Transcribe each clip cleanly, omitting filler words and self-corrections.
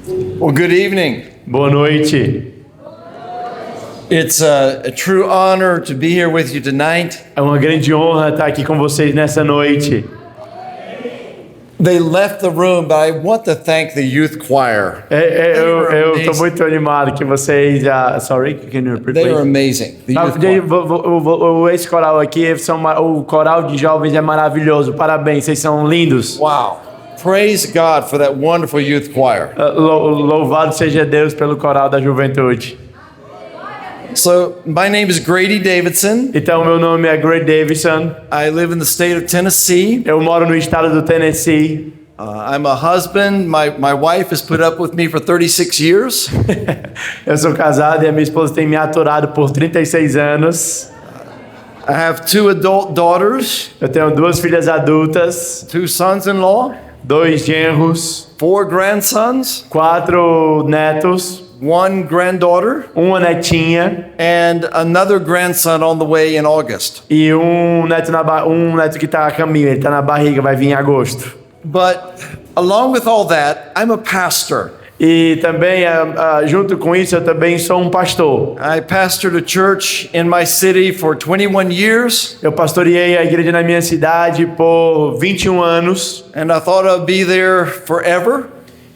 Well, good evening. Boa noite. It's a true honor to be here with you tonight. É uma grande honra estar aqui com vocês nessa noite. They left the room, but I want to thank the youth choir. Eu estou muito animado que vocês já... Sorry, can you repeat, They are please? amazing. The youth choir. Esse coral aqui, o coral de jovens é maravilhoso. Parabéns, vocês são lindos. Wow. Praise God for that wonderful youth choir. Louvado seja Deus pelo coral da juventude. So, my name is Grady Davidson. Então, meu nome é Grady Davidson. I live in the state of Tennessee. Eu moro no estado do Tennessee. I'm a husband. My wife has put up with me for 36 years. Eu sou casado e a minha esposa tem me aturado por 36 anos. I have 2 adult daughters, Eu tenho 2 filhas adultas, 2 sons-in-law, 2 genros, 4 grandsons, 4 netos, 1 granddaughter, uma netinha and another grandson on the way in August. e um neto que está a caminho, ele está na barriga, vai vir em agosto. But along with all that, I'm a pastor. E também, junto com isso, eu também sou um pastor. I pastored a church in my city for 21 years, Eu pastoreei a igreja na minha cidade por 21 anos and I thought I'd be there forever.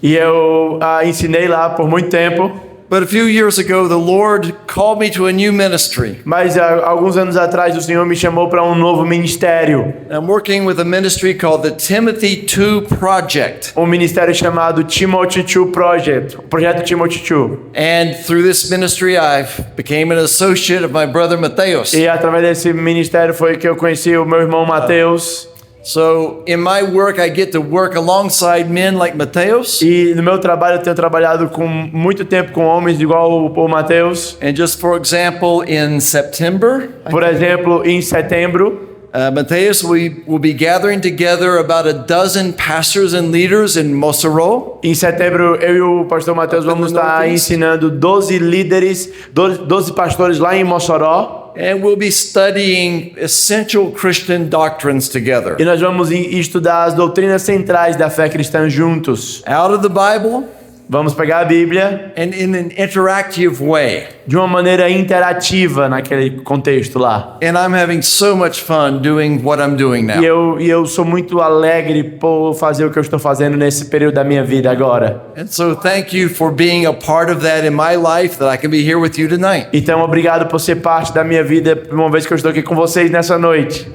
e eu ensinei lá por muito tempo. But a few years ago, the Lord called me to a new ministry. Mas alguns anos atrás o Senhor me chamou para um novo ministério. I'm working with a ministry called the Timothy II Project. Um ministério chamado Timothy II Project, o projeto Timothy II. And through this ministry, I became an associate of my brother Mateus. E através desse ministério foi que eu conheci o meu irmão Mateus. So in my work, I get to work alongside men like Mateus. E no meu trabalho eu tenho trabalhado com muito tempo com homens igual o Mateus. And just for example, in September, Por exemplo, em setembro, Mateus, we will be gathering together about a dozen pastors and leaders in Mossoró. em setembro eu e o pastor Mateus vamos estar ensinando 12 líderes, 12 pastores lá em Mossoró. And we'll be studying essential Christian doctrines together. E nós vamos estudar as doutrinas centrais da fé cristã juntos. Out of the Bible Vamos pegar a Bíblia and in an interactive way. de uma maneira interativa naquele contexto lá. And I'm having so much fun doing what I'm doing now. E eu sou muito alegre por fazer o que eu estou fazendo nesse período da minha vida agora. And so thank you for being a part of that in my life, that I can be here with you tonight. Então, obrigado por ser parte da minha vida, uma vez que eu estou aqui com vocês nessa noite.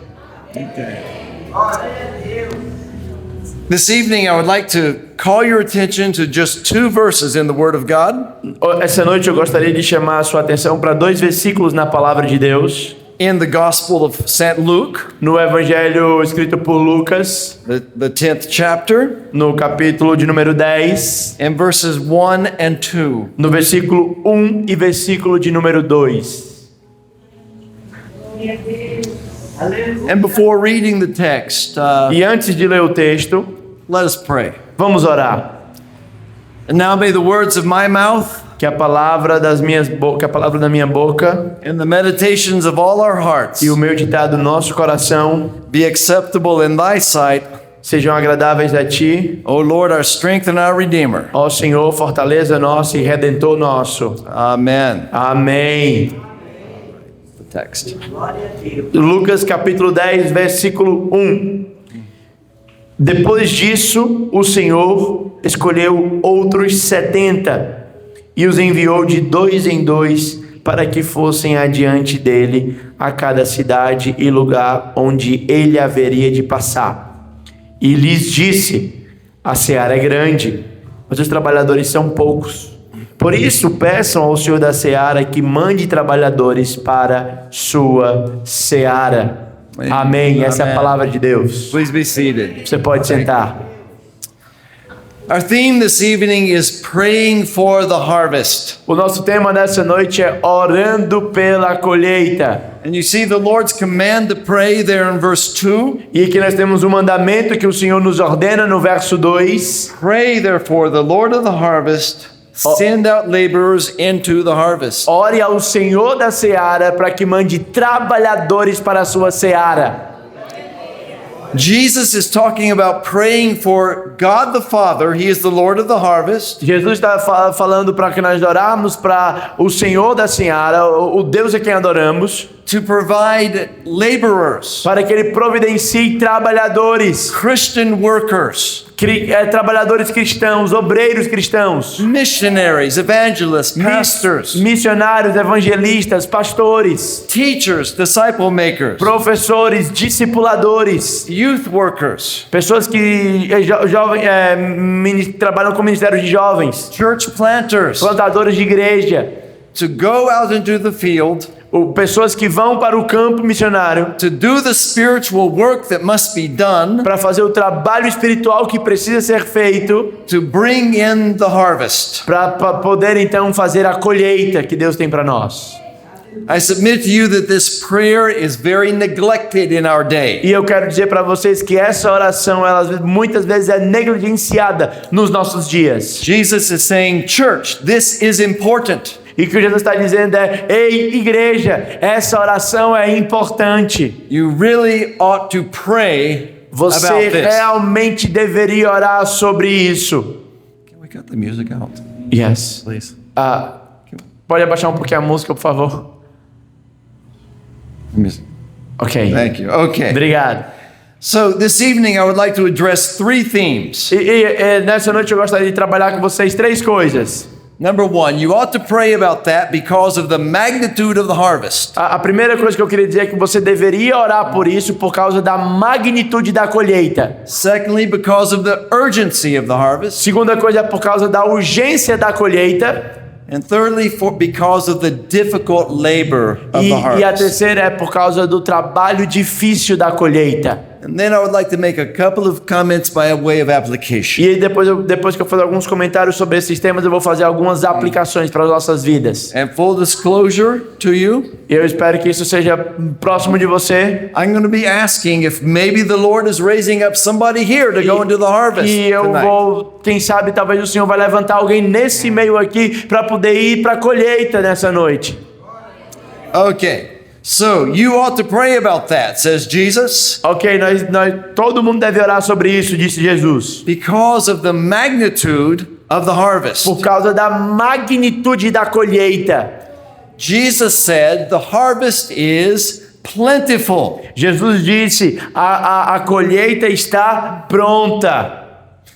This evening, I would like to call your attention to just 2 verses in the Word of God. Essa noite eu gostaria de chamar a sua atenção para 2 versículos na palavra de Deus, In the Gospel of St. Luke, no evangelho escrito por Lucas, the 10th chapter, no capítulo de número 10, and verses 1 and 2. no versículo 1 e versículo de número 2. And before reading the text, E antes de ler o texto, let us pray. vamos orar. And now may the words of my mouth Que a palavra da minha boca and the meditations of all our hearts e o meditado do nosso coração be acceptable in thy sight, sejam agradáveis a ti, O Lord, our strength and our Redeemer. ó Senhor, fortaleza nossa e redentor nosso. Amen. Amém. The text. Lucas capítulo 10, versículo 1. Depois disso, o Senhor escolheu outros 70 e os enviou de 2 em 2 para que fossem adiante dele a cada cidade e lugar onde ele haveria de passar. E lhes disse: a seara é grande, mas os trabalhadores são poucos. Por isso, peçam ao Senhor da seara que mande trabalhadores para sua seara. Amém. Essa é a palavra de Deus. Please be seated. Você pode sentar. Our theme this evening is praying for the harvest. O nosso tema dessa noite é orando pela colheita. And you see the Lord's command to pray there in verse 2. E aqui nós temos um mandamento que o Senhor nos ordena no verso 2. Pray therefore the Lord of the harvest send out laborers into the harvest. Ore ao Senhor da seara para que mande trabalhadores para a sua seara. Jesus is talking about praying for God the Father. He is the Lord of the harvest. Jesus está falando para que nós orarmos para o Senhor da Seara, o Deus a quem adoramos, To provide laborers, para que Ele providencie trabalhadores, Christian workers, trabalhadores cristãos, obreiros cristãos, missionaries, evangelists, pastors, missionários, evangelistas, pastores, teachers, disciple makers, professores, discipuladores, youth workers, pessoas que trabalham com ministérios de jovens, church planters, plantadores de igreja, to go out into the field, pessoas que vão para o campo missionário to do the spiritual work that must be done, para fazer o trabalho espiritual que precisa ser feito, to bring in the harvest. para poder então fazer a colheita que Deus tem para nós. I submit to you that this prayer is very neglected in our day. E eu quero dizer para vocês que essa oração, ela muitas vezes é negligenciada nos nossos dias. Jesus is saying, church, this is important. E o que Jesus está dizendo é: ei, igreja, essa oração é importante. You really ought to pray Você about this. realmente deveria orar sobre isso. Can we cut the music out, Yes. please? Pode abaixar um pouquinho a música, por favor? Ok. Thank you. Okay. Obrigado. So this evening I would like to address three themes. E nessa noite eu gostaria de trabalhar com vocês três coisas. Number one, you ought to pray about that because of the magnitude of the harvest. A primeira coisa que eu queria dizer é que você deveria orar por isso por causa da magnitude da colheita. Secondly, because of the urgency of the harvest. Segunda coisa é por causa da urgência da colheita. And thirdly, because of the difficult labor of the E a harvest. terceira é por causa do trabalho difícil da colheita. And then I would like to make a couple of comments by way of application. E aí depois que eu fazer alguns comentários sobre esses temas, eu vou fazer algumas aplicações para as nossas vidas. And full disclosure to you, Eu espero que isso seja próximo de você. I'm going to be asking if maybe the Lord is raising up somebody here to go into the harvest E eu tonight. vou, quem sabe, talvez o Senhor vai levantar alguém nesse meio aqui para poder ir para a colheita nessa noite. Okay. So you ought to pray about that, says Jesus, Ok, todo mundo deve orar sobre isso, disse Jesus. because of the magnitude of the harvest. Por causa da magnitude da colheita. Jesus said the harvest is plentiful. Jesus disse, a colheita está pronta.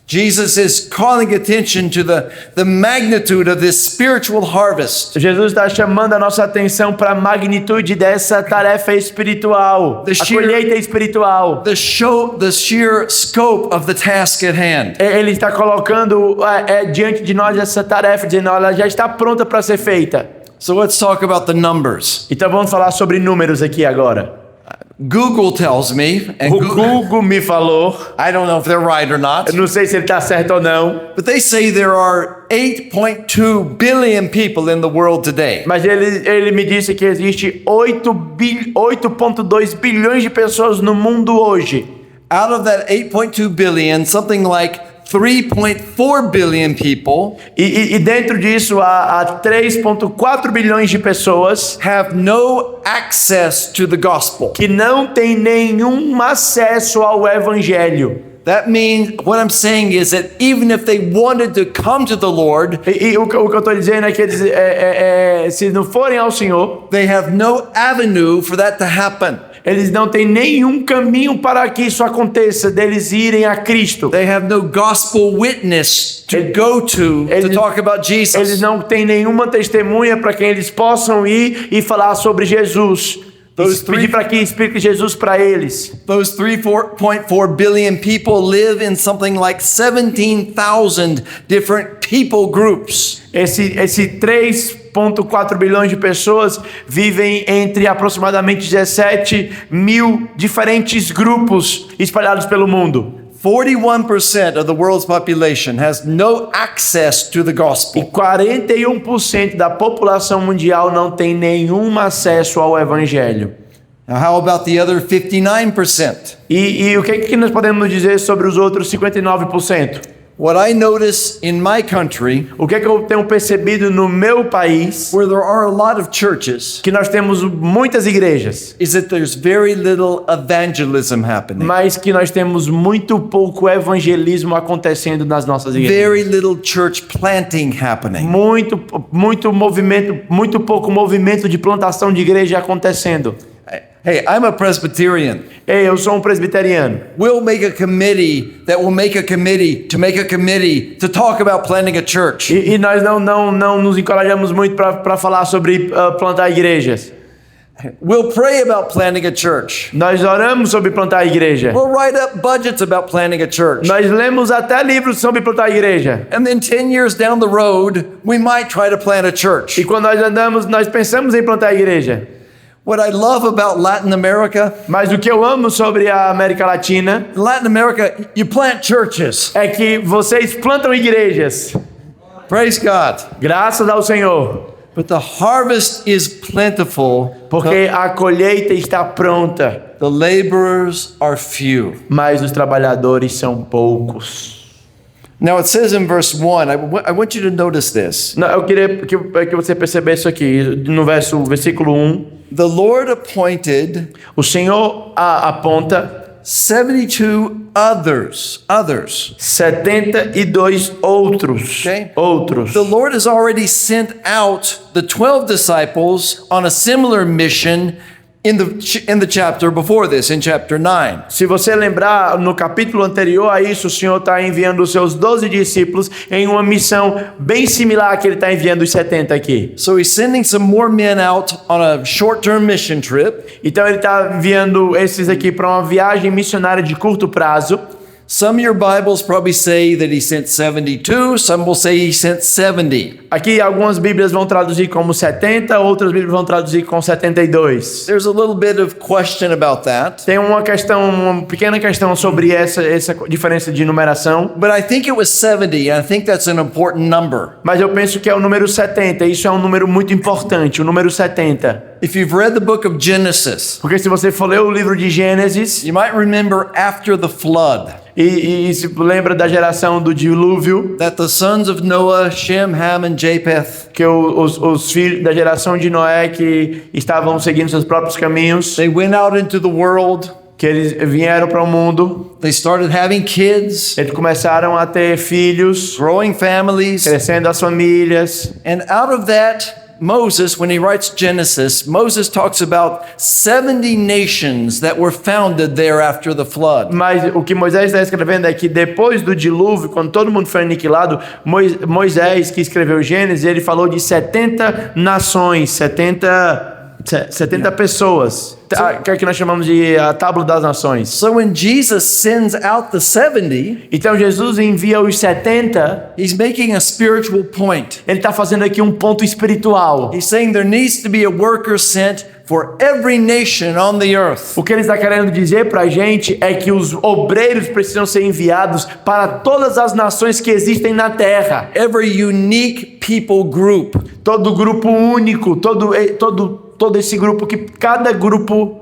Jesus is calling attention to the magnitude of this spiritual harvest. Jesus está chamando a nossa atenção para a magnitude dessa tarefa espiritual, a colheita espiritual. The sheer scope of the task at hand. Ele está colocando diante de nós essa tarefa, dizendo, ela já está pronta para ser feita. So let's talk about the numbers. Então vamos falar sobre números aqui agora. Google tells me, and O Google me falou, I don't know if they're right or not, eu não sei se ele está certo ou não, but they say there are 8.2 billion people in the world today. mas ele me disse que existe 8,2 bilhões de pessoas no mundo hoje. Out of that 8.2 billion, something like 3.4 billion people E dentro disso há 3,4 bilhões de pessoas have no access to the gospel. que não têm nenhum acesso ao evangelho. That means, what I'm saying is that even if they wanted to come to the Lord, E o que eu estou dizendo é que eles, se não forem ao Senhor, they have no avenue for that to happen. eles não têm nenhum caminho para que isso aconteça, deles irem a Cristo. They have no gospel witness to go to talk about Eles Jesus. não têm nenhuma testemunha para quem eles possam ir e falar sobre Jesus. Pedir para que explique Jesus para eles. Those 3.4 billion people live in something like 17,000 different people groups. Esse 3,4 bilhões de pessoas vivem entre aproximadamente 17 mil diferentes grupos espalhados pelo mundo. 41% of the world's population has no access to the E gospel. 41% da população mundial não tem nenhum acesso ao evangelho. Now, how about the other 59%? E o que nós podemos dizer sobre os outros 59%? What I notice in my country, O que é que eu tenho percebido no meu país, where there are a lot of churches, que nós temos muitas igrejas, is that there's very little evangelism happening. mas que nós temos muito pouco evangelismo acontecendo nas nossas igrejas. Very little church planting happening. Muito movimento, muito pouco movimento de plantação de igreja acontecendo. Hey, I'm a Presbyterian. Ei, eu sou um presbiteriano. We'll make a committee that will make a committee to make a committee to talk about planting a church. E nós não nos encorajamos muito para falar sobre plantar igrejas. We'll pray about planting a church. Nós oramos sobre plantar igreja. We'll write up budgets about planting a church. Nós lemos até livros sobre plantar igreja. And then 10 years down the road, we might try to plant a church. E quando nós andamos, nós pensamos em plantar igreja. What I love about Latin America, Mas o que eu amo sobre a América Latina in Latin America, you plant churches. é que vocês plantam igrejas. Praise God. Graças ao Senhor. But the harvest is plentiful, Porque a colheita está pronta, the laborers are few. mas os trabalhadores são poucos. Now it says in verse 1, I want you to notice this. Não, eu queria que você percebesse isso aqui, no versículo 1. The Lord appointed O Senhor aponta 72 others. 72 outros. Okay. Outros. The Lord has already sent out the 12 disciples on a similar mission in the chapter before this, in chapter 9. Se você lembrar, no capítulo anterior a isso, o Senhor está enviando os seus 12 discípulos em uma missão bem similar à que Ele está enviando os 70 aqui. So he's sending some more men out on a short-term mission trip. Então Ele está enviando esses aqui para uma viagem missionária de curto prazo. Some of your Bibles probably say that he sent 72, some will say he sent 70. Aqui algumas Bíblias vão traduzir como 70, outras Bíblias vão traduzir com 72. There's a little bit of question about that. Tem uma pequena questão sobre essa diferença de numeração, But I think it was 70, and I think that's an important number. mas eu penso que é o número 70. Isso é um número muito importante, o número 70. If you've read the book of Genesis, Porque se você for ler o livro de Gênesis you might remember after the flood e se lembra da geração do dilúvio, that the sons of Noah, Shem, Ham, and Japheth, que os filhos da geração de Noé que estavam seguindo seus próprios caminhos, they went out into the world, que eles vieram para o mundo, they started having kids, eles começaram a ter filhos, growing families, crescendo as famílias. and out of that, Moses, when he writes Genesis, Moses talks about 70 nations that were founded there after the flood. Mas o que Moisés está escrevendo é que depois do dilúvio, quando todo mundo foi aniquilado, Moisés, que escreveu Gênesis, ele falou de 70 nações, 70 pessoas, que é que nós chamamos de a Tábua das Nações. So when Jesus sends out the 70, Então Jesus envia os 70, he's making a spiritual point. ele está fazendo aqui um ponto espiritual. He's saying there needs to be a worker sent for every nation on the earth. O que ele está querendo dizer para a gente é que os obreiros precisam ser enviados para todas as nações que existem na terra. Every unique people group. Todo grupo único, todo esse grupo, que cada grupo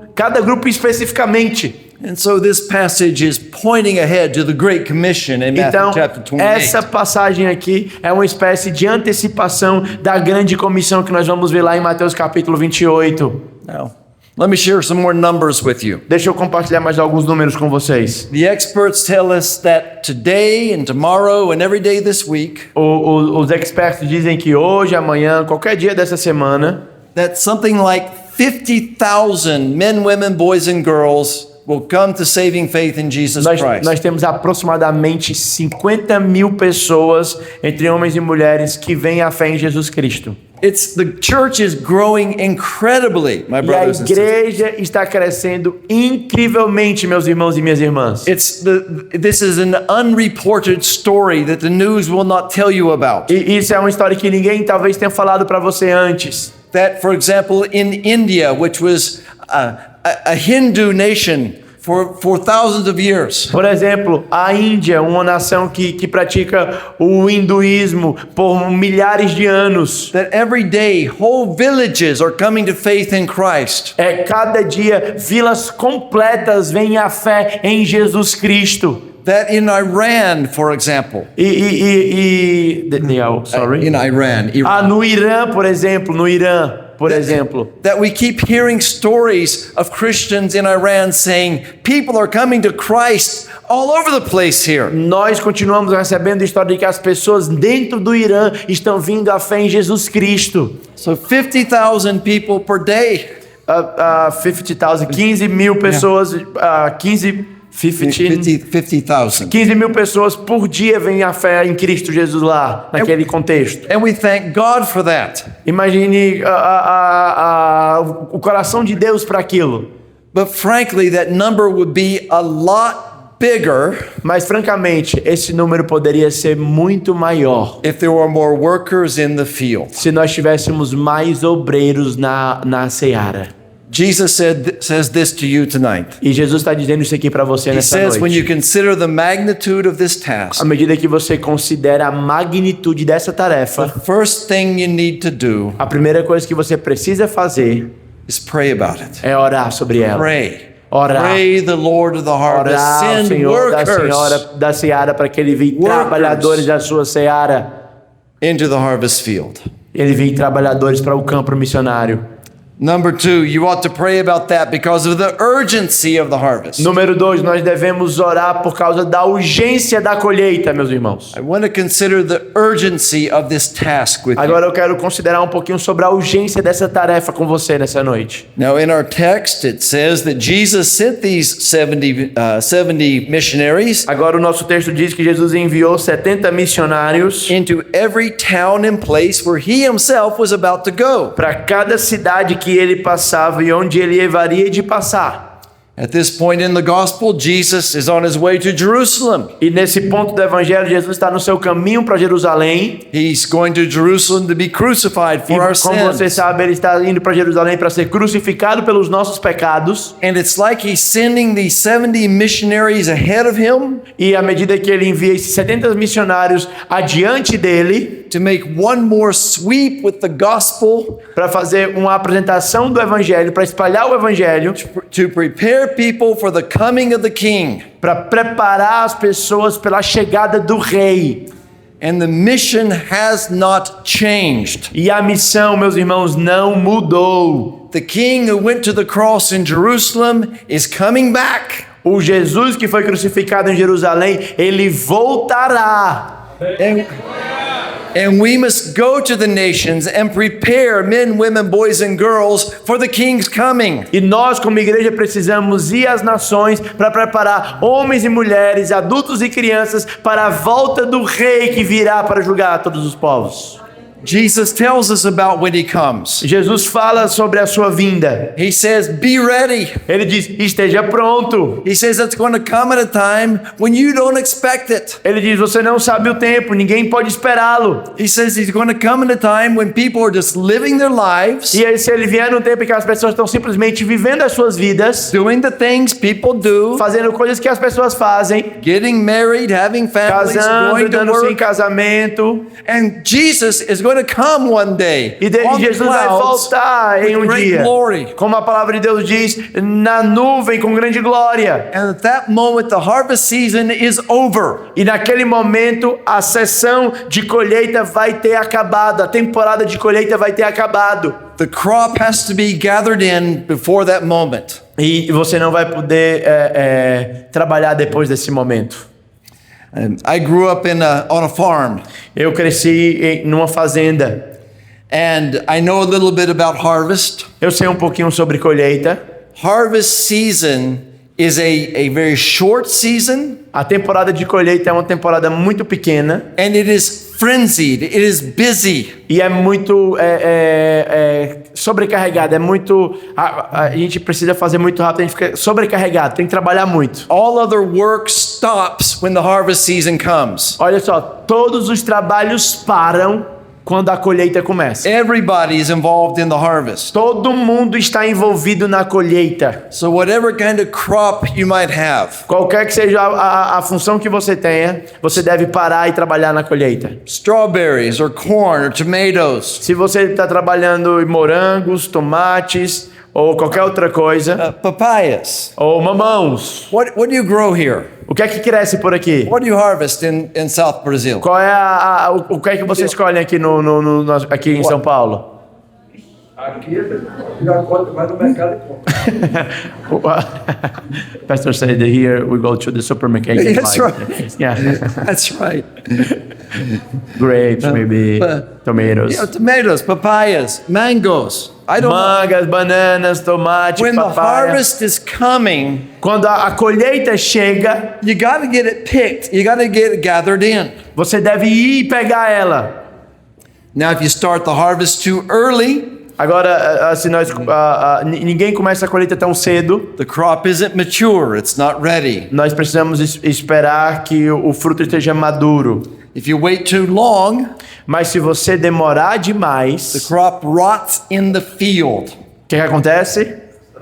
especificamente. And so this passage is pointing ahead to the Great Commission in Então, Matthew chapter 28. essa passagem aqui é uma espécie de antecipação da grande comissão que nós vamos ver lá em Mateus capítulo 28. Now, let me share some more numbers with you. Deixa eu compartilhar mais alguns números com vocês. The experts tell us that today and tomorrow and every day this week, Os experts dizem que hoje, amanhã, qualquer dia dessa semana, that something like 50,000 men, women, boys and girls will come to saving faith in Jesus Christ. nós temos aproximadamente 50 mil pessoas, entre homens e mulheres, que vêm à fé em Jesus Cristo. The church is growing incredibly, my E a brothers and sisters. igreja está crescendo incrivelmente, meus irmãos e minhas irmãs. This is an unreported story that the news will not tell you about. E isso é uma história que ninguém talvez tenha falado para você antes. That, for example, in India, which was a Hindu nation for thousands of years, Por exemplo, a Índia, uma nação que pratica o hinduísmo por milhares de anos. that every day whole villages are coming to faith in Christ. Cada dia, vilas completas vêm à fé em Jesus Cristo. that in Iran, for example, Daniel, sorry. in Iran, No Irã, por exemplo, that we keep hearing stories of Christians in Iran saying people are coming to Christ all over the place here. Nós continuamos recebendo história de que as pessoas dentro do Irã estão vindo à fé em Jesus Cristo. So 50,000 people per day. 50,000, 15 mil pessoas, 15 mil pessoas por dia vêm à fé em Cristo Jesus lá, naquele contexto. And we thank God for that. Imagine o coração de Deus para aquilo. But frankly, that number would be a lot bigger Mas francamente, esse número poderia ser muito maior if there were more workers in the field. se nós tivéssemos mais obreiros na seara. Jesus says this to you tonight. E Jesus está dizendo isso aqui para você He nessa says when you noite. consider the magnitude of this task, À medida que você considera a magnitude dessa tarefa, first thing you need to do a primeira coisa que você precisa fazer is pray about it. é orar sobre ela. Pray. Orar. Pray the Lord of the harvest. Orar ao Send Senhor workers da seara para que Ele envie Workers. trabalhadores da sua seara. into the harvest field. Ele envie trabalhadores para o campo missionário. Number 2, you ought to pray about that because of the urgency of the harvest. Número 2, nós devemos orar por causa da urgência da colheita, meus irmãos. I want to consider the urgency of this task with you. Agora eu quero considerar um pouquinho sobre a urgência dessa tarefa com você nessa noite. Now, in our text, it says that Jesus sent these 70 missionaries Agora o nosso texto diz que Jesus enviou 70 missionários into every town and place where he himself was about to go. para cada cidade que ele passava e onde ele haveria de passar. At this point in the gospel, Jesus is on his way to Jerusalem. E nesse ponto do evangelho, Jesus está no seu caminho para Jerusalém. He's going to Jerusalem to be crucified E for our como você sins. sabe, ele está indo para Jerusalém para ser crucificado pelos nossos pecados. And it's like he's sending these 70 missionaries ahead of him E à medida que ele envia esses 70 missionários adiante dele, to make one more sweep with the gospel para fazer uma apresentação do evangelho, para espalhar o evangelho, to prepare people for the coming of the king. para preparar as pessoas pela chegada do rei. And the mission has not changed. E a missão, meus irmãos, não mudou. The king who went to the cross in Jerusalem is coming back. O Jesus que foi crucificado em Jerusalém, ele voltará. And we must go to the nations and prepare men, women, boys, and girls for the king's coming. E nós, como igreja, precisamos ir às nações para preparar homens e mulheres, adultos e crianças para a volta do rei que virá para julgar todos os povos. Jesus tells us about when he comes. Jesus fala sobre a sua vinda. He says, be ready. Ele diz, esteja pronto. He says it's going to come at a time when you don't expect it. Ele diz, você não sabe o tempo, ninguém pode esperá-lo. He says he's going to come at a time when people are just living their lives, E aí, se ele vier no tempo em que as pessoas estão simplesmente vivendo as suas vidas, doing the things people do, fazendo coisas que as pessoas fazem, getting married, having families, casando, going to dando-se em work. casamento, And Jesus is going to come one day e on the Jesus vai clouds voltar em with um great dia, glory. como a palavra de Deus diz, na nuvem com grande glória. And at that moment, the harvest season is over. E naquele momento, a sessão de colheita vai ter acabado, a temporada de colheita vai ter acabado. The crop has to be gathered in before that moment. E você não vai poder trabalhar depois desse momento. And I grew up on a farm, Eu cresci numa fazenda. and I know a little bit about harvest. Eu sei um pouquinho sobre colheita. Harvest season is a very short season, A temporada de colheita é uma temporada muito pequena and it is frenzied, it is busy. e é muito sobrecarregada. É muito. A gente precisa fazer muito rápido, a gente fica sobrecarregado, tem que trabalhar muito. All other work stops when the harvest season comes. Olha só, todos os trabalhos param quando a colheita começa. Everybody is involved in the harvest. Todo mundo está envolvido na colheita. So whatever kind of crop you might have, Qualquer que seja a função que você tenha, você deve parar e trabalhar na colheita. strawberries or corn or tomatoes, Se você está trabalhando em morangos, tomates ou qualquer outra coisa, papayas, ou mamãos, what do you grow here? O que é que cresce por aqui? What do you harvest in South Brazil? Qual é o que é que vocês escolhem aqui, aqui em São Paulo? Aqui já conta, vai no mercado e compra. Pastor said that here we go to the supermarket. and That's buy. right. Yeah. That's right. Grapes, maybe tomatoes. Tomatoes, papayas, mangoes. I don't know. Mangas, bananas, tomate, When the papaya. harvest is coming, Quando a colheita chega, you got to get it picked. You got to get it gathered in. você deve ir pegar ela. Now, if you start the harvest too early, Agora, se ninguém começa a colheita tão cedo, the crop isn't mature. It's not ready. nós precisamos esperar que o fruto esteja maduro. If you wait too long, Mas se você demorar the demais, crop rots in the field. o que acontece?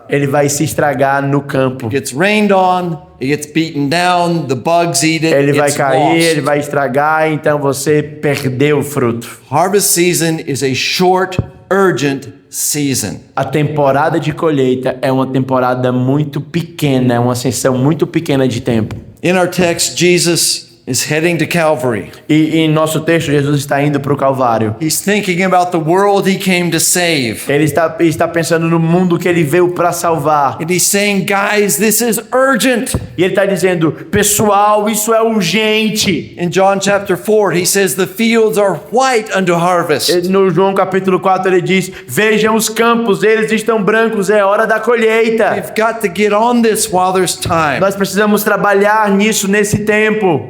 Ele vai se estragar no campo. It gets rained on, it gets beaten down, the bugs eat it, Ele vai it's cair, lost. ele vai estragar, então você perdeu o fruto. Harvest season is a short, urgent season. A temporada de colheita é uma temporada muito pequena, é uma seção muito pequena de tempo. In our text, Jesus is heading to Calvary. E em nosso texto, Jesus está indo para o Calvário. He's thinking about the world he came to save. Ele está pensando no mundo que ele veio para salvar. And he's saying, guys, this is urgent. E ele está dizendo, pessoal, isso é urgente. In John chapter 4, he says, the fields are white unto harvest. No João capítulo 4 ele diz, vejam os campos, eles estão brancos, é hora da colheita. We've got to get on this while there's time. Nós precisamos trabalhar nisso nesse tempo.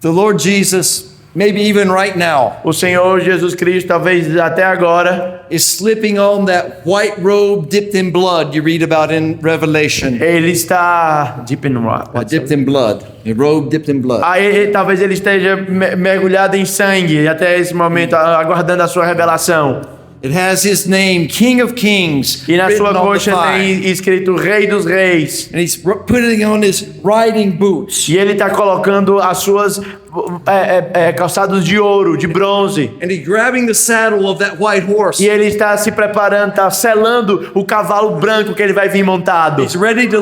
The Lord Jesus, maybe even right now, O Senhor Jesus Cristo, talvez até agora, is slipping on that white robe dipped in blood you read about in Revelation. ele está dipped in what? Dipped in blood. A robe dipped in blood. Talvez ele esteja mergulhado em sangue até esse momento, aguardando a sua revelação. It has his name, King of Kings, E na written sua on the coxa thigh. tem escrito Rei dos Reis. And he's putting on his riding boots. E ele está colocando as suas calçados de ouro, de bronze. And he's grabbing the saddle of that white horse. E ele está se preparando, está selando o cavalo branco que ele vai vir montado. He's ready to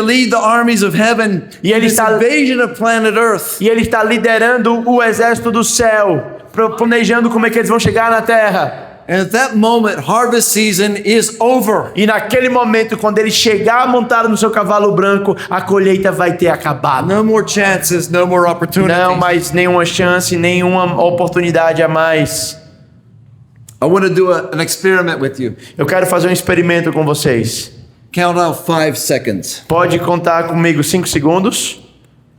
lead the armies of heaven E ele in this está- invasion of planet Earth. E ele está liderando o exército do céu, planejando como é que eles vão chegar na terra. And at that moment, harvest season is over. E naquele momento, quando ele chegar montado no seu cavalo branco, a colheita vai ter acabado. No more chances, no more opportunities. Não mais nenhuma chance, nenhuma oportunidade a mais. I want to do an experiment with you. Eu quero fazer um experimento com vocês. Count out 5 seconds. Pode contar comigo 5 segundos.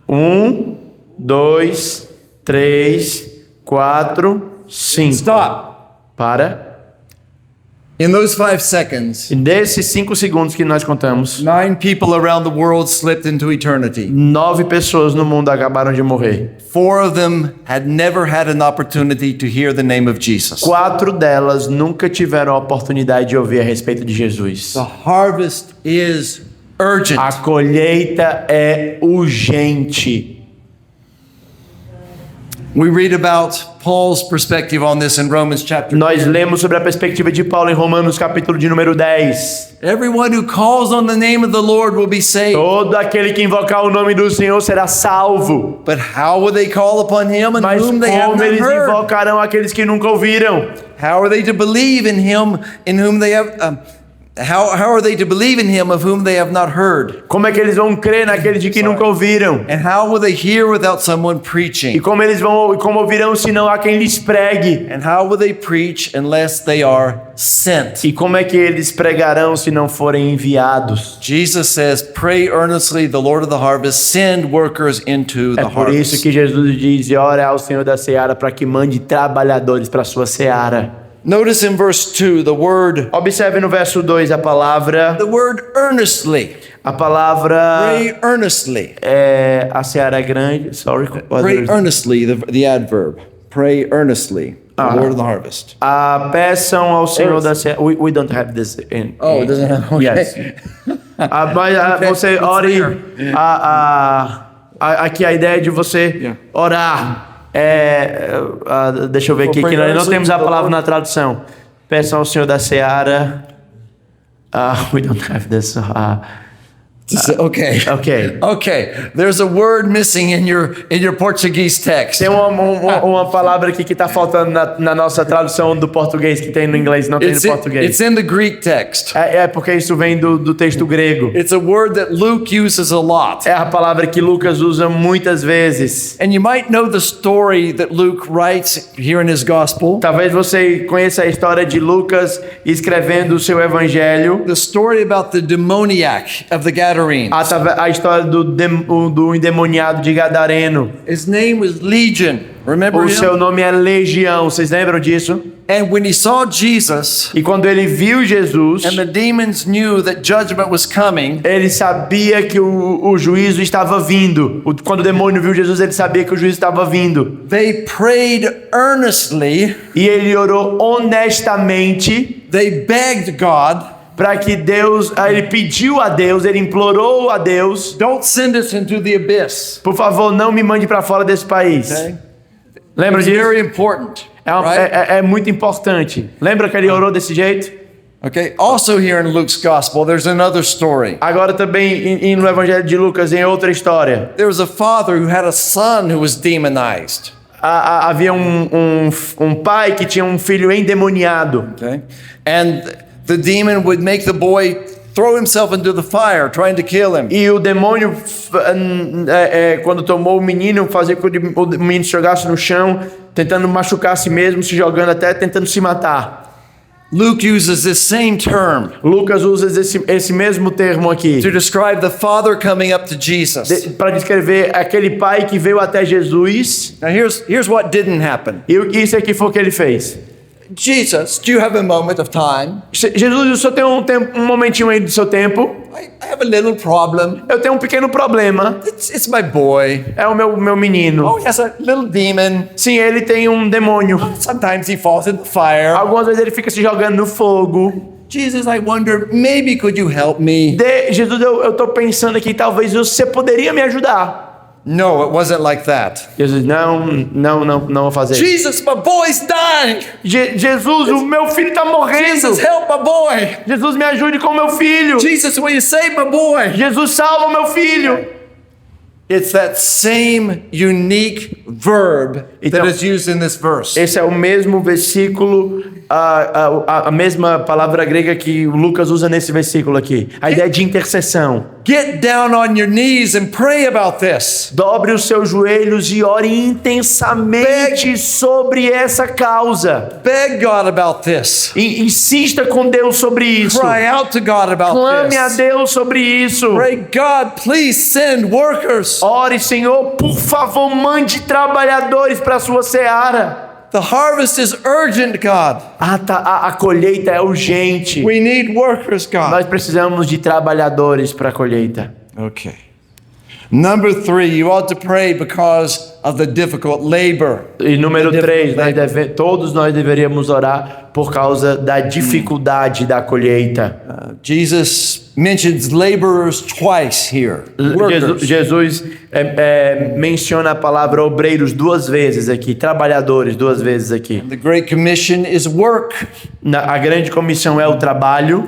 1, 2, 3, 4, 5. Stop. Para. In those 5 seconds, E desses 5 segundos que nós contamos, 9 people around the world slipped into eternity. 9 pessoas no mundo acabaram de morrer. 4 of them had never had an opportunity to hear the name of Jesus. 4 delas nunca tiveram a oportunidade de ouvir a respeito de Jesus. The harvest is urgent. A colheita é urgente. We read about Paul's perspective on this in Romans chapter Nós 10. lemos sobre a perspectiva de Paulo em Romanos capítulo de número 10. Everyone who calls on the name of the Lord will be saved. Todo aquele que invocar o nome do Senhor será salvo. But how will they call upon him in Mas whom they have como not eles heard? invocarão aqueles que nunca ouviram? How are they to believe in him in whom they have how are they to believe in him of whom they have not heard? Como é que eles vão crer naquele de que nunca ouviram? And how will they hear without someone E preaching? como ouvirão se não há quem lhes pregue? And how will they preach unless they are sent? E como é que eles pregarão se não forem enviados? Jesus says, "Pray earnestly, the Lord of the harvest, send workers into É the por isso harvest." que Jesus diz: ora ao Senhor da seara para que mande trabalhadores para a sua seara. Notice in verse 2 the word Observe no verso 2 a palavra earnestly. A palavra Pray earnestly. a seara é grande. Sorry. Pray earnestly, the adverb. Pray earnestly, the Lord of the harvest. Peçam ao Senhor da seara. We don't have this in. Oh, it doesn't have- okay. Yes. Mas você ore. Aqui a ideia de você orar. Deixa eu ver aqui, que nós não temos a palavra na tradução. Peçam ao Senhor da seara. We don't have this. Okay. Ok. Okay. There's a word missing in your Portuguese text. Tem uma palavra aqui que está faltando na nossa tradução do português, que tem no inglês, não tem no português. It's in the Greek text. É porque isso vem do texto grego. It's a word that Luke uses a lot. É a palavra que Lucas usa muitas vezes. And you might know the story that Luke writes here in his gospel. Talvez você conheça a história de Lucas escrevendo o seu evangelho. The story about the demoniac of the Gadarenes. A história do endemoniado de Gadareno. His name was Legion. Remember O seu him? nome é Legião. Vocês lembram disso? And when he saw Jesus, E quando ele viu Jesus, and the demons knew that judgment was coming, ele sabia que o juízo estava vindo. Quando o demônio viu Jesus, ele sabia que o juízo estava vindo. they prayed earnestly. E ele orou honestamente They begged God, para que Deus, ele pediu a Deus, ele implorou a Deus, don't send us into the abyss. por favor, não me mande para fora desse país. Okay? Lembra It's disso? very important. Right? É muito importante. Lembra que ele orou desse jeito? Okay. Also here in Luke's gospel, there's another story. Agora também no Evangelho de Lucas, em outra história. There was a father who had a son who was demonized. Havia um pai que tinha um filho endemoniado. Okay. And the demon would make the boy throw himself into the fire, trying to kill him. E o demônio, quando tomou o menino, fazia com que o menino se jogasse no chão, tentando machucar a si mesmo, se jogando até tentando se matar. Luke uses this same term Lucas usa esse mesmo termo aqui to describe the father coming up to Jesus. para descrever aquele pai que veio até Jesus. Now here's what didn't happen. E isso aqui foi o que ele fez. Jesus, do you have a moment of time? Jesus, o senhor tem um momentinho aí do seu tempo? I have a little problem. Eu tenho um pequeno problema. It's my boy. É o meu menino. Oh, he has a little demon. Sim, ele tem um demônio. Sometimes he falls in the fire. Algumas vezes ele fica se jogando no fogo. Jesus, I wonder, maybe could you help me? Jesus, eu tô pensando aqui, talvez você poderia me ajudar. No, it wasn't like that. Jesus, não vou fazer. Jesus, my boy's dying. Jesus, o meu filho tá morrendo. Jesus, help my boy. Jesus, me ajude com o meu filho. Jesus, will you save my boy? Jesus, salva o meu filho. It's that same unique verb Então, that is used in this verse. Esse é o mesmo versículo, a mesma palavra grega que o Lucas usa nesse versículo aqui. A ideia de intercessão. Get down on your knees and pray about this. Dobre os seus joelhos e ore intensamente sobre essa causa. Beg God about this. E insista com Deus sobre isso. Cry out to God about Clame a this. Deus sobre isso. Pray, God, please send workers. Ore, Senhor, por favor, mande trabalhadores para a sua seara. The harvest is urgent, God. A colheita é urgente. We need workers, God. Nós precisamos de trabalhadores para a colheita. Okay. Number 3, you ought to pray because of the difficult labor. E número 3, todos nós deveríamos orar por causa da dificuldade da colheita. Jesus mentions laborers twice here. Workers. Jesus menciona a palavra obreiros 2 vezes aqui, trabalhadores 2 vezes aqui. The Great Commission is work. A grande comissão é o trabalho.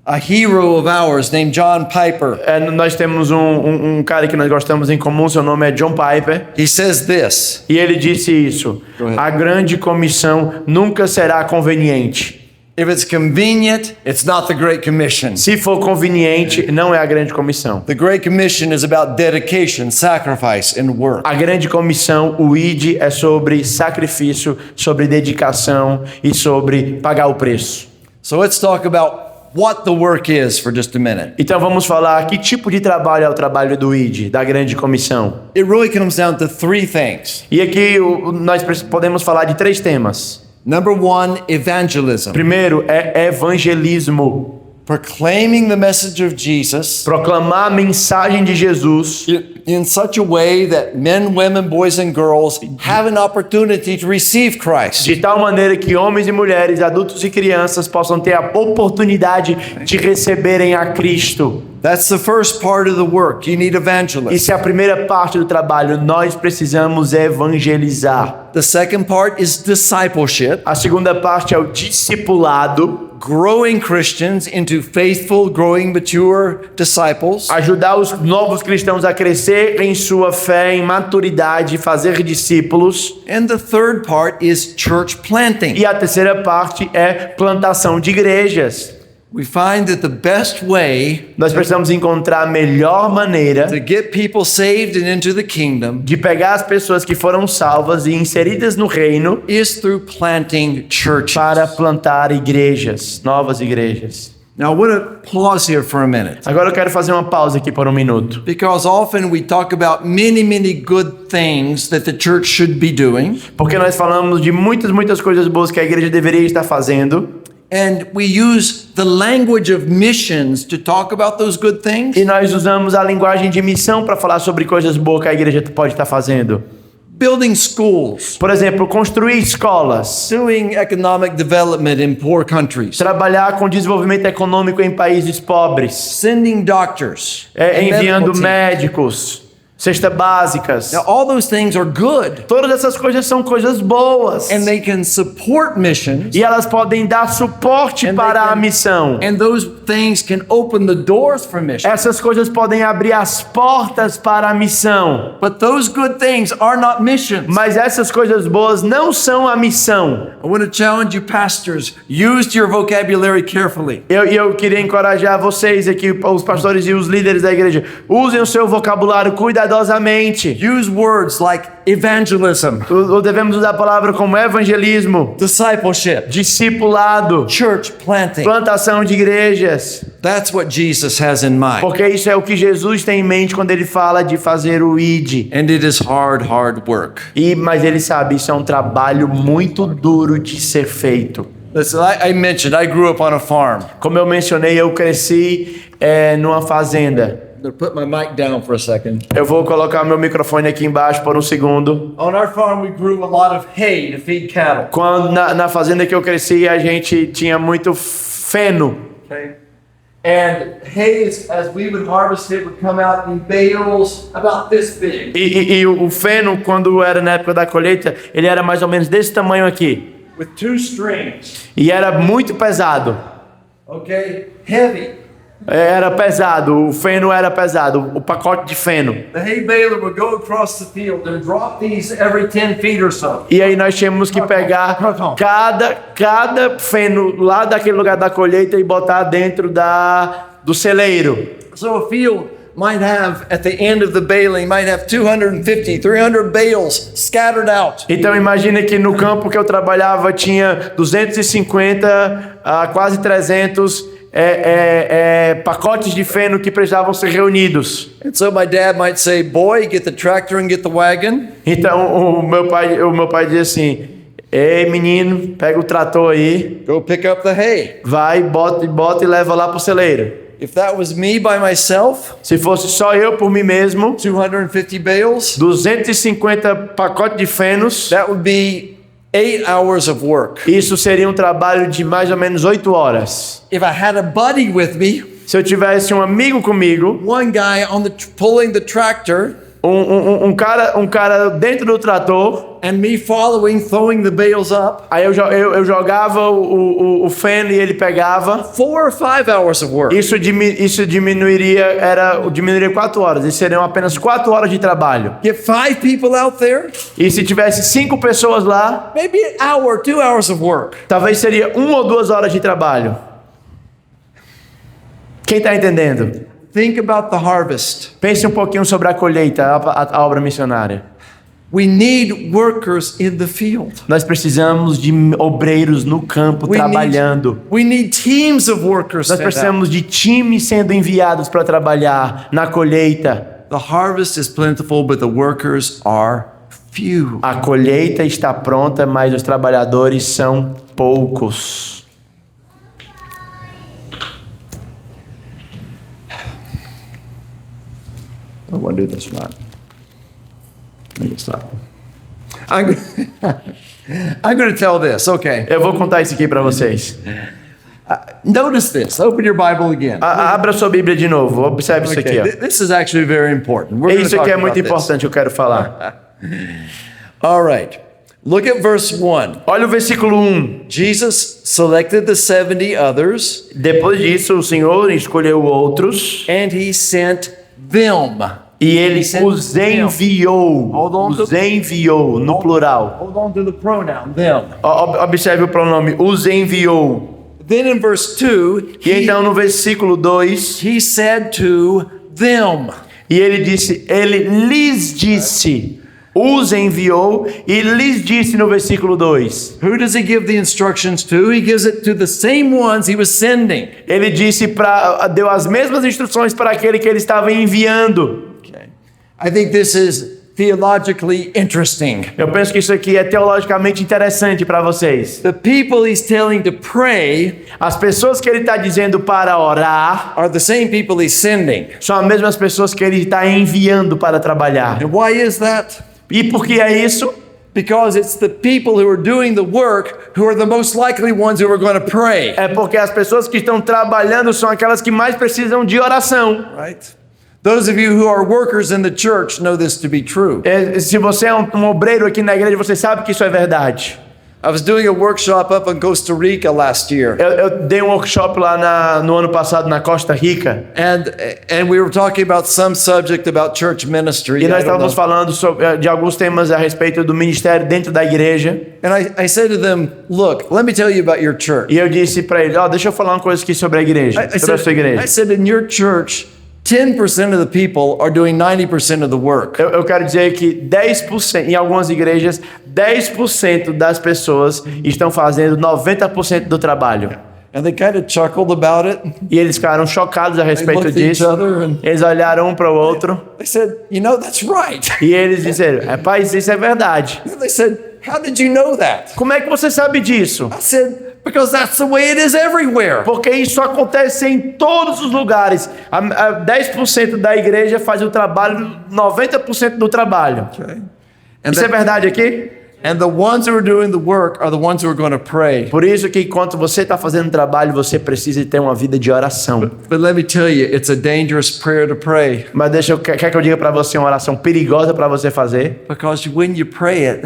A hero of ours named John Piper. Nós temos um cara que nós gostamos em comum, seu nome é John Piper. He says this. E ele disse isso: a grande comissão nunca será conveniente. If it's convenient, it's not the Great Commission. Se for conveniente, não é a grande comissão. The Great Commission is about dedication, sacrifice, and work. A grande comissão, o ID, é sobre sacrifício, sobre dedicação e sobre pagar o preço. So let's talk about what the work is for just a minute. Então vamos falar que tipo de trabalho é o trabalho do ID, da grande comissão. It really comes down to 3 things. E aqui nós podemos falar de 3 temas. Number 1, evangelism. Primeiro é evangelismo. Proclaiming the message of Jesus Proclamar a mensagem de Jesus in such a way that men, women, boys and girls have an opportunity to receive Christ. de tal maneira que homens e mulheres, adultos e crianças possam ter a oportunidade de receberem a Cristo. That's the first part of the work. You need evangelists. Isso é a primeira parte do trabalho. Nós precisamos evangelizar. The second part is discipleship. A segunda parte é o discipulado. growing Christians into faithful, growing, mature disciples. Ajudar os novos cristãos a crescer em sua fé, em maturidade, fazer discípulos. And the third part is church planting. E a terceira parte é plantação de igrejas. We find that the best way Nós precisamos encontrar a melhor maneira to get people saved and into the kingdom de pegar as pessoas que foram salvas e inseridas no reino is through planting churches. para plantar igrejas, novas igrejas. Now, I want to pause here for a minute, Agora eu quero fazer uma pausa aqui por um minuto. because often we talk about many good things that the church should be doing, Porque nós falamos de muitas coisas boas que a igreja deveria estar fazendo. and we use the language of missions to talk about those good things. E nós usamos a linguagem de missão para falar sobre coisas boas que a igreja pode estar fazendo. Building schools, Por exemplo, construir escolas, doing economic development in poor countries, trabalhar com desenvolvimento econômico em países pobres, sending doctors, and enviando medical teams. médicos, cestas básicas. Now, all those things are good, Todas essas coisas são coisas boas. and they can support missions, E elas podem dar suporte And para they a can- missão. and those things can open the doors for missions. Essas coisas podem abrir as portas para a missão. But those good things are not missions. Mas essas coisas boas não são a missão. I want to challenge you, pastors. Use your vocabulary carefully. Eu queria encorajar vocês aqui, os pastores e os líderes da igreja. Usem o seu vocabulário cuidadosamente. Use words like evangelism, Devemos usar a palavra como evangelismo, discipleship, discipulado, church planting. plantação de igrejas. That's what Jesus has in mind. Porque isso é o que Jesus tem em mente quando ele fala de fazer o ID. And it is hard work. Mas ele sabe, isso é um trabalho muito duro de ser feito. Listen, I mentioned I grew up on a farm. Como eu mencionei, eu cresci numa fazenda. I'm going to put my mic down for a second. Eu vou colocar meu microfone aqui embaixo por um segundo. On our farm, we grew a lot of hay to feed cattle. Quando na fazenda que eu cresci, a gente tinha muito feno. Okay. And hay, as we would harvest it, would come out in bales about this big. E o feno, quando era na época da colheita, ele era mais ou menos desse tamanho aqui. With 2 strings. E era muito pesado. Okay. Heavy. Era pesado, o feno era pesado, o pacote de feno. The hay baler would go across the field and drop these every 10 feet or so. E aí nós tínhamos que pegar cada feno lá daquele lugar da colheita e botar dentro do celeiro. So a field might have, at the end of the baling, might have 250, 300 bales scattered out. Então imagine que no campo que eu trabalhava tinha 250 a quase 300 pacotes de feno que precisavam ser reunidos. And so my dad might say, "Boy, get the tractor and get the wagon." Então o meu pai dizia assim: "Ei, menino, pega o trator aí, Go pick up the hay. vai, bota e leva lá pro celeiro." If that was me by myself, Se fosse só eu por mim mesmo, 250 bales, 250 pacotes de fenos, that would be 8 hours of work. isso seria um trabalho de mais ou menos 8 horas. If I had a buddy with me, Se eu tivesse um amigo comigo, one guy on pulling the tractor, um cara dentro do trator, and me following, throwing the bales up, aí eu jogava o feno e ele pegava. 4 or 5 hours of work. Isso diminuiria 4 horas. Isso seriam apenas 4 horas de trabalho. Get 5 people out there, E se tivesse 5 pessoas lá, maybe an hour, 2 hours of work. talvez seria 1 ou 2 horas de trabalho. Quem está entendendo? Think about the harvest. Pense um pouquinho sobre a colheita, a obra missionária. We need workers in the field. Nós precisamos de obreiros no campo trabalhando. We need teams of workers. Nós sent out. precisamos de times sendo enviados para trabalhar na colheita. The harvest is plentiful, but the workers are few. A colheita está pronta, mas os trabalhadores são poucos. I want to do this right. Let me stop. I'm going to tell this. Okay. Eu vou contar isso aqui para vocês. Notice this. Open your Bible again. Abra sua Bíblia de novo. Observe isso aqui. Okay. This is actually very important. We're going to Isso talk aqui é about muito this. importante, eu quero falar. All right. Look at verse 1. Olha o versículo 1. Jesus selected the 70 others, Depois disso, o Senhor escolheu outros and he sent them. e ele sent os them. enviou. Hold on to- Os enviou, no plural. Hold on to the pronoun, them. Observe o pronome, os enviou. Then in verse 2, E então no versículo 2, he said to them. e ele lhes disse, os enviou e lhes disse no versículo 2. Who does he give the instructions to? He gives it to the same ones he was sending. Ele deu as mesmas instruções para aquele que ele estava enviando. Okay. I think this is theologically interesting. Eu penso que isso aqui é teologicamente interessante para vocês. The people he's telling to pray As pessoas que ele está dizendo para orar are the same people he's sending. são as mesmas pessoas que ele está enviando para trabalhar. And why is that? E por que é isso? Because it's the people who are doing the work who are the most likely ones who are going to pray. É porque as pessoas que estão trabalhando são aquelas que mais precisam de oração. Right? Those of you who are workers in the church know this to be true. Se você é um obreiro aqui na igreja, você sabe que isso é verdade. I was doing a workshop up in Costa Rica last year. Eu dei um workshop lá no ano passado na Costa Rica. And we were talking about some subject about church ministry. E nós I don't estávamos know. falando de alguns temas a respeito do ministério dentro da igreja. And I said to them, look, let me tell you about your church. E eu disse para ele, deixa eu falar uma coisa aqui sobre a igreja, sobre a sua I igreja. said, in your church, 10% of the people are doing 90% of the work. Eu quero dizer que 10%, em algumas igrejas, 10% das pessoas estão fazendo 90% do trabalho. And they kind of chuckled about it. E eles ficaram chocados a They respeito looked at each disso. other and Eles olharam um para o outro they said, you know, that's right. e eles disseram, rapaz, isso é verdade. And they said, how did you know that? Como é que você sabe disso? I said, because that's the way it is everywhere. Porque isso acontece em todos os lugares. 10% da igreja faz o trabalho, 90% do trabalho. Okay. And, Isso é verdade aqui? and the ones who are doing the work are the ones who are going to pray. Por isso que enquanto você está fazendo trabalho, você precisa ter uma vida de oração. But let me tell you, it's a dangerous prayer to pray. Mas quer que eu diga para você uma oração perigosa para você fazer? Because when you pray it,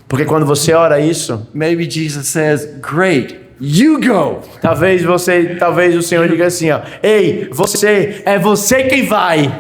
Porque quando você ora isso, maybe Jesus says, great, you go. talvez o Senhor diga assim, ei, é você quem vai.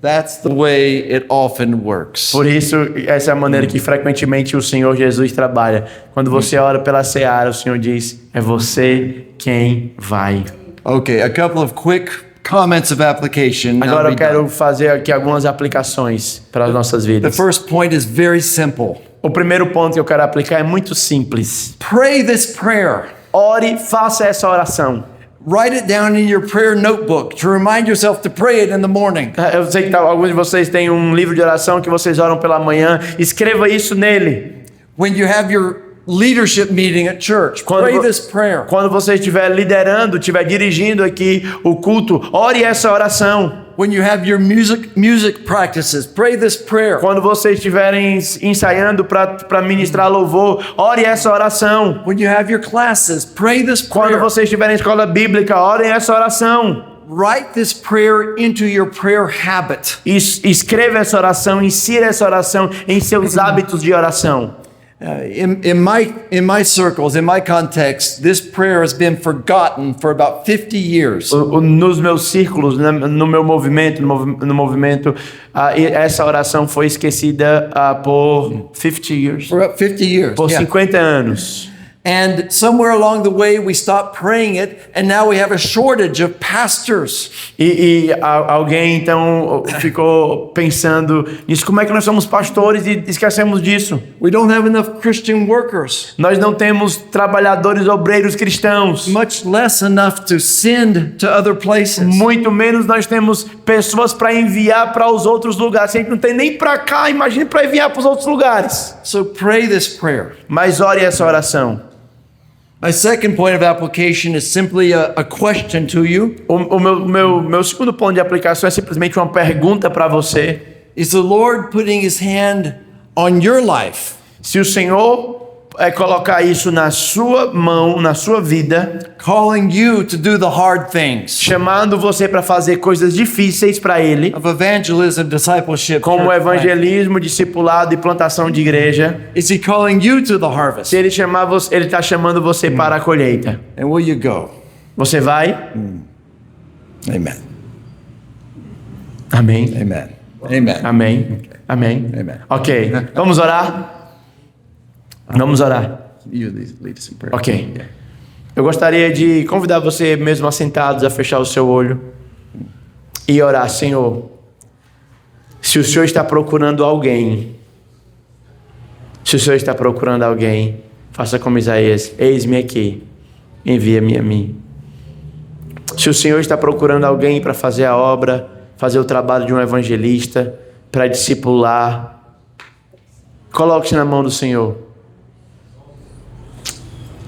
That's the way it often works. Por isso, essa é a maneira que frequentemente o Senhor Jesus trabalha. Quando você ora pela seara, o Senhor diz, é você quem vai. Okay, a couple of quick comments of application. Now Agora eu be done. quero fazer aqui algumas aplicações para as nossas The vidas. first point is very simple. O primeiro ponto que eu quero aplicar é muito simples. Pray this prayer. Ore, faça essa oração. Write it down in your prayer notebook to remind yourself to pray it in the morning. Eu sei que alguns de vocês têm um livro de oração que vocês oram pela manhã. Escreva isso nele. When you have your leadership meeting at church, pray this prayer. Quando você estiver liderando, estiver dirigindo aqui o culto, ore essa oração. When you have your music practices, pray this prayer. Quando vocês estiverem ensaiando para ministrar louvor, ore essa oração. When you have your classes, pray this Quando prayer. vocês estiverem em escola bíblica, orem essa oração. Write this prayer into your prayer habit. Escreva essa oração, insira essa oração em seus hábitos de oração. In my circles, in my context, this prayer has been forgotten for about 50 years. Nos meus círculos, no meu movimento, essa oração foi esquecida por 50 years. For about 50 years. Por Yeah. 50 anos. And somewhere along the way, we stopped praying it, and now we have a shortage of pastors. Alguém então ficou pensando nisso. Como é que nós somos pastores e esquecemos disso? We don't have enough Christian workers, Nós não temos trabalhadores obreiros cristãos. much less enough to send to other places. Muito menos nós temos pessoas para enviar para os outros lugares. A gente não tem nem para cá, imagine para enviar para os outros lugares. So pray this prayer. Mas ore essa oração. My second point of application is simply a question to you. O meu segundo ponto de aplicação é simplesmente uma pergunta para você. Is the Lord putting his hand on your life? Se o Senhor colocar isso na sua mão, na sua vida, calling you to do the hard things chamando você para fazer coisas difíceis para Ele, of evangelism, discipleship, como church evangelismo, discipulado e plantação de igreja. planting. Is He calling you to the harvest? Se Ele chamar você, Ele está chamando você para a colheita. And will you go? Você vai? Amen. Amém. Amen. Amen. Amém. Amém. Amen. Ok. Vamos orar? Vamos orar. You lead us in prayer. Ok. Eu gostaria de convidar você, mesmo assentados, a fechar o seu olho e orar. Senhor, se o Senhor está procurando alguém, faça como Isaías: eis-me aqui, envia-me a mim. Se o Senhor está procurando alguém para fazer a obra, fazer o trabalho de um evangelista, para discipular, coloque-se na mão do Senhor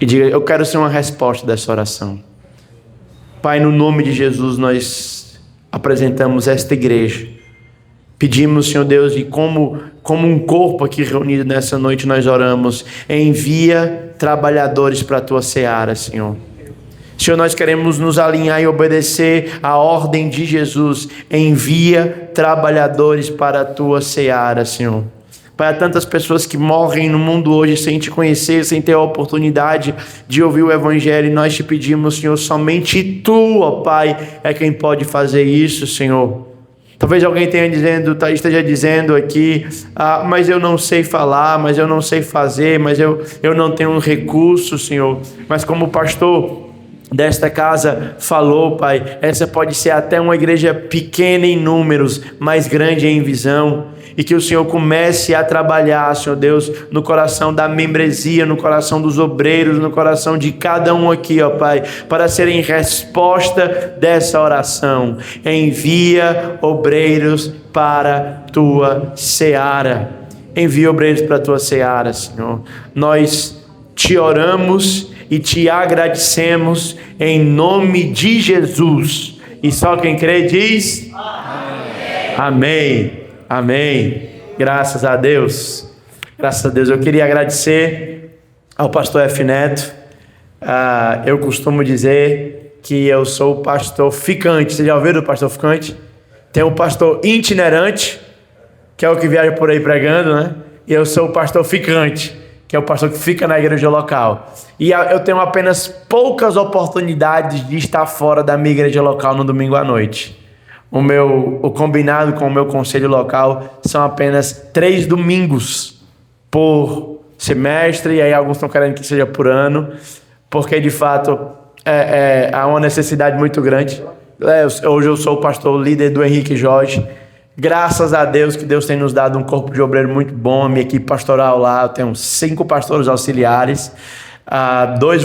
e diga: eu quero ser uma resposta dessa oração. Pai, no nome de Jesus, nós apresentamos esta igreja. Pedimos, Senhor Deus, e como um corpo aqui reunido nessa noite, nós oramos: envia trabalhadores para a tua seara, Senhor. Senhor, nós queremos nos alinhar e obedecer à ordem de Jesus. Envia trabalhadores para a tua seara, Senhor. Pai, há tantas pessoas que morrem no mundo hoje sem te conhecer, sem ter a oportunidade de ouvir o Evangelho. E nós te pedimos, Senhor, somente tu, ó Pai, é quem pode fazer isso, Senhor. Talvez alguém esteja dizendo aqui: mas eu não sei falar, mas eu não sei fazer, mas eu não tenho recurso, Senhor. Mas como o pastor desta casa falou, Pai, essa pode ser até uma igreja pequena em números, mas grande em visão. E que o Senhor comece a trabalhar, Senhor Deus, no coração da membresia, no coração dos obreiros, no coração de cada um aqui, ó Pai, para serem resposta dessa oração. Envia obreiros para tua seara. Envia obreiros para a tua seara, Senhor. Nós te oramos e te agradecemos em nome de Jesus. E só quem crê diz: amém. Amém. Amém. Graças a Deus. Graças a Deus. Eu queria agradecer ao pastor F. Neto. Eu costumo dizer que eu sou o pastor ficante. Vocês já ouviram o pastor ficante? Tem o pastor itinerante, que é o que viaja por aí pregando, né? E eu sou o pastor ficante, que é o pastor que fica na igreja local. E eu tenho apenas poucas oportunidades de estar fora da minha igreja local no domingo à noite. O combinado com o meu conselho local são apenas 3 domingos por semestre, e aí alguns estão querendo que seja por ano, porque de fato há uma necessidade muito grande. Hoje eu sou o pastor líder do Henrique Jorge. Graças a Deus que Deus tem nos dado um corpo de obreiro muito bom, a minha equipe pastoral lá, eu tenho 5 pastores auxiliares, 3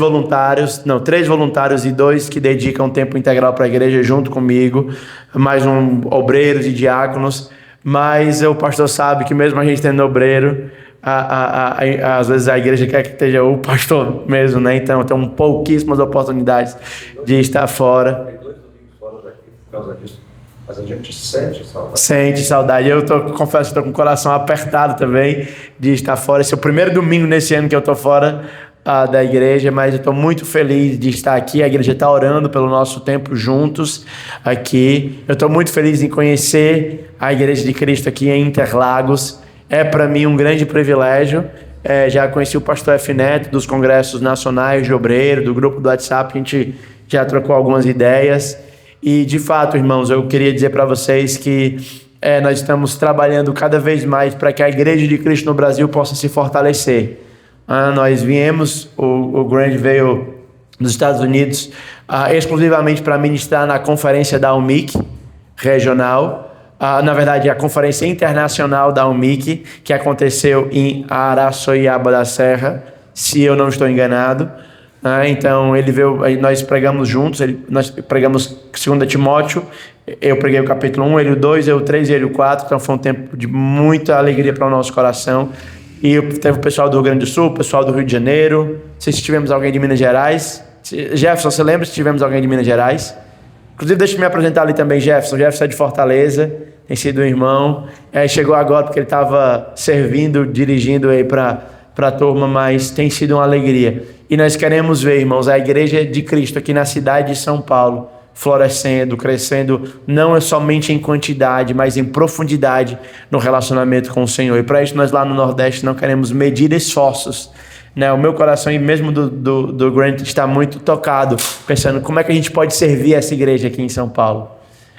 voluntários e 2 que dedicam tempo integral para a igreja junto comigo, mais obreiros e diáconos. Mas o pastor sabe que mesmo a gente tendo obreiro, às vezes a igreja quer que esteja o pastor mesmo, né? Então tem pouquíssimas oportunidades de estar fora. Tem 2 domingos fora daqui por causa disso. Mas a gente sente saudade. Sente saudade. Confesso que estou com o coração apertado também de estar fora. Esse é o primeiro domingo nesse ano que eu estou fora da igreja, mas eu estou muito feliz de estar aqui. A igreja está orando pelo nosso tempo juntos aqui. Eu estou muito feliz em conhecer a Igreja de Cristo aqui em Interlagos. É para mim um grande privilégio. Já conheci o pastor F. Neto dos congressos nacionais de obreiro, do grupo do WhatsApp. A gente já trocou algumas ideias. E de fato, irmãos, eu queria dizer para vocês que nós estamos trabalhando cada vez mais para que a Igreja de Cristo no Brasil possa se fortalecer. Nós viemos, o Grant veio dos Estados Unidos exclusivamente para ministrar na conferência da UMIC regional, na verdade a conferência internacional da UMIC, que aconteceu em Araçoiaba da Serra, se eu não estou enganado. Então ele veio, nós pregamos juntos, nós pregamos 2 Timóteo, eu preguei o capítulo 1, ele o 2, eu o 3 e ele o 4, então foi um tempo de muita alegria para o nosso coração. E teve o pessoal do Rio Grande do Sul, o pessoal do Rio de Janeiro, não sei se tivemos alguém de Minas Gerais. Jefferson, você lembra se tivemos alguém de Minas Gerais? Inclusive, deixa eu me apresentar ali também, Jefferson. Jefferson é de Fortaleza, tem sido um irmão. Chegou agora porque ele estava servindo, dirigindo aí para para a turma, mas tem sido uma alegria. E nós queremos ver, irmãos, a Igreja de Cristo aqui na cidade de São Paulo florescendo, crescendo, não somente em quantidade, mas em profundidade no relacionamento com o Senhor. E para isso nós lá no Nordeste não queremos medir esforços, né? O meu coração, e mesmo do Grant, está muito tocado, pensando como é que a gente pode servir essa igreja aqui em São Paulo.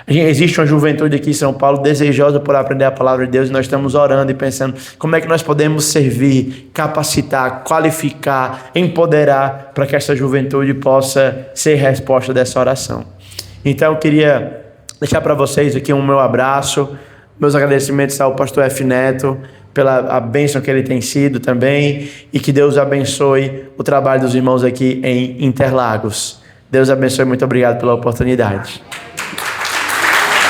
Existe uma juventude aqui em São Paulo desejosa por aprender a palavra de Deus, e nós estamos orando e pensando como é que nós podemos servir, capacitar, qualificar, empoderar para que essa juventude possa ser resposta dessa oração. Então eu queria deixar para vocês aqui um meu abraço, meus agradecimentos ao pastor F. Neto pela a bênção que ele tem sido também, e que Deus abençoe o trabalho dos irmãos aqui em Interlagos. Deus abençoe, muito obrigado pela oportunidade.